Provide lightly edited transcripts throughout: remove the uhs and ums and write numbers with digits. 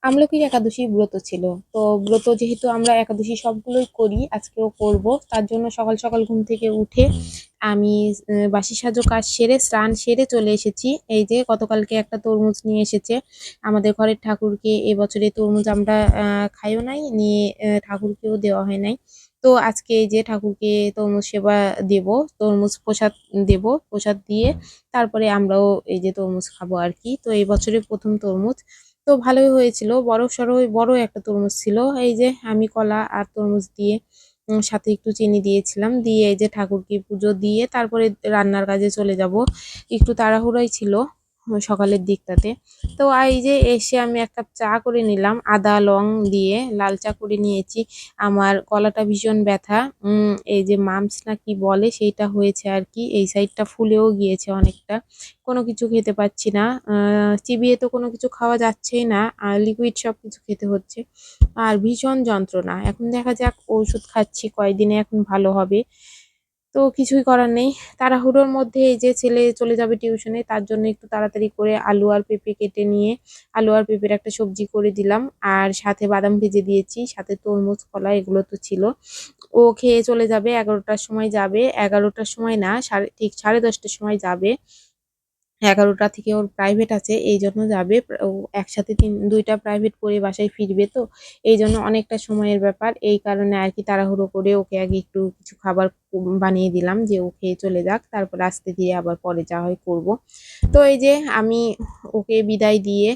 আমলকির একাদশী ব্রত ছিল। তো ব্রত যেহেতু আমরা একাদশী সবগুলোই করি, আজকেও করব। তার জন্য সকাল সকাল ঘুম থেকে উঠে আমি বাসি সাজো কাজ সেরে স্নান সেরে চলে এসেছি। এই যে গতকালকে একটা তরমুজ নিয়ে এসেছে আমাদের ঘরের ঠাকুরকে। এবছরে তরমুজ আমরা খাইও নাই, নিয়ে ঠাকুরকেও দেওয়া হয় নাই। তো আজকে এই যে ঠাকুরকে তরমুজ সেবা দেব, তরমুজ প্রসাদ দেব, প্রসাদ দিয়ে তারপরে আমরাও এই যে তরমুজ খাবো আর কি। তো এই বছরের প্রথম তরমুজ। তো ভালোই হয়েছিল, বড়সড় বড় একটা তরমুজ ছিল। এই যে আমি কলা আর তরমুজ দিয়ে সাথে একটু চিনি দিয়েছিলাম, দিয়ে এই যে ঠাকুরকে পুজো দিয়ে তারপরে রান্নার কাজে চলে যাব। একটু তাড়াহুড়োই ছিল সকালের দিকটাতে। তো এই যে এসে আমি এক কাপ চা করে নিলাম, আদা লং দিয়ে লাল চা করে নিয়েছি। আমার গলাটা ভীষণ ব্যথা, এই যে মামস না কি বলে সেইটা হয়েছে আর কি। এই সাইডটা ফুলেও গিয়েছে অনেকটা, কোনো কিছু খেতে পাচ্ছি না। চিবিয়ে তো কোনো কিছু খাওয়া যাচ্ছেই না, লিকুইড সব কিছু খেতে হচ্ছে। আর ভীষণ যন্ত্রণা, এখন দেখা যাক ওষুধ খাচ্ছি কয়দিনে এখন ভালো হবে। তো কিছুই করার নেই। তাড়াহুড়োর মধ্যে এই যে ছেলে চলে যাবে টিউশনে, তার জন্য একটু তাড়াতাড়ি করে আলু আর পেঁপে কেটে নিয়ে আলু আর পেঁপের একটা সবজি করে দিলাম। আর সাথে বাদাম ভেজে দিয়েছি, সাথে তরমুজ কলা এগুলো তো ছিল। ও খেয়ে চলে যাবে, 11টার সময় যাবে। 11টার সময় না, ঠিক 10:30টার সময় যাবে। 11টা থেকে ওর প্রাইভেট আছে, এই জন্য যাবে। ও একসাথে 2টা প্রাইভেট করে বাসায় ফিরবে, তো এই জন্য অনেকটা সময়ের ব্যাপার। এই কারণে আর কি তাড়াহুড়ো করে ওকে আগে একটু কিছু খাবার বানিয়ে দিলাম যে ও খেয়ে চলে যাক, তারপর আস্তে ধীরে আবার পরে যা হয় করব। তো এই যে আমি ওকে বিদায় দিয়ে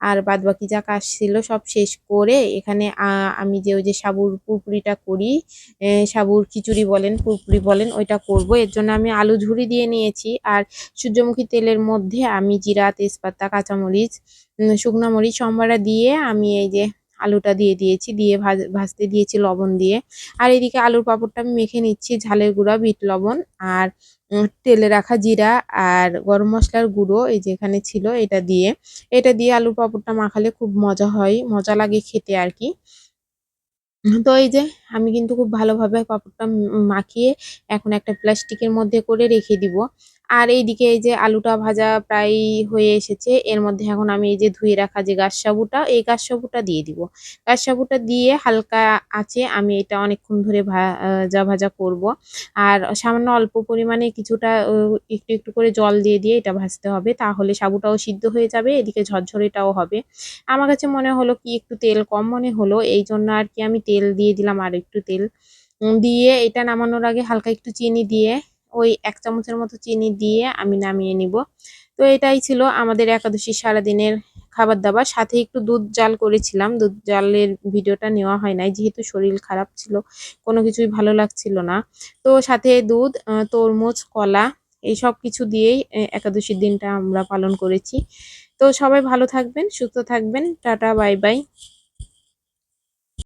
আর বাদবাকি যা কাজ ছিল সব শেষ করে এখানে আমি যে ওই যে সাবুর পুরপুরিটা করি, সাবুর খিচুড়ি বলেন পুরপুরি বলেন, ওইটা করব। এর জন্য আমি আলু ঝুরি দিয়ে নিয়েছি। আর সূর্যমুখী তেলের মধ্যে আমি জিরা, তেজপাতা, কাঁচামরিচ, শুকনো মরিচ সম্বারা দিয়ে আমি এই যে আলুটা দিয়ে দিয়েছি, দিয়ে ভাজতে দিয়েছি লবণ দিয়ে। আর এদিকে আলুর পাঁপড়টা আমি মেখে নিচ্ছি, ঝালের গুঁড়া, বিট লবণ আর তেলে রাখা জিরা আর গরম মশলার গুঁড়ো এই যে এখানে ছিল, এটা দিয়ে আলুর পাঁপড়টা মাখালে খুব মজা হয়, মজা লাগে খেতে আর কি। তো এই যে আমি কিন্তু খুব ভালোভাবে পাঁপড়টা মাখিয়ে এখন একটা প্লাস্টিকের মধ্যে করে রেখে দিব। আর এইদিকে এই যে আলুটা ভাজা প্রায় হয়ে এসেছে, এর মধ্যে এখন আমি এই যে ধুয়ে রাখা যে গাছ সাবুটা, এই গাছ সাবুটা দিয়ে দিব। গাছ সাবুটা দিয়ে হালকা আছে আমি এটা অনেকক্ষণ ধরে ভাজা ভাজা করব। আর সামান্য অল্প পরিমাণে কিছুটা একটু একটু করে জল দিয়ে দিয়ে এটা ভাজতে হবে, তাহলে সাবুটাও সিদ্ধ হয়ে যাবে, এদিকে ঝরঝরেটাও হবে। আমার কাছে মনে হলো কি একটু তেল কম মনে হলো, এই জন্য আর কি আমি তেল দিয়ে দিলাম, আর একটু তেল দিয়ে এটা নামানোর আগে হালকা একটু চিনি দিয়ে, ওই 1 চামচের মতো চিনি দিয়ে আমি নামিয়ে নিব। তো এটাই ছিল আমাদের একাদশীর সারাদিনের খাবার দাবার। সাথে একটু দুধ জাল করেছিলাম, দুধ জালের ভিডিওটা নেওয়া হয় নাই যেহেতু শরীর খারাপ ছিল, কোনো কিছুই ভালো লাগছিল না। তো সাথে দুধ, তরমুজ, কলা এই সব কিছু দিয়েই একাদশীর দিনটা আমরা পালন করেছি। তো সবাই ভালো থাকবেন, সুস্থ থাকবেন, টাটা বাই বাই।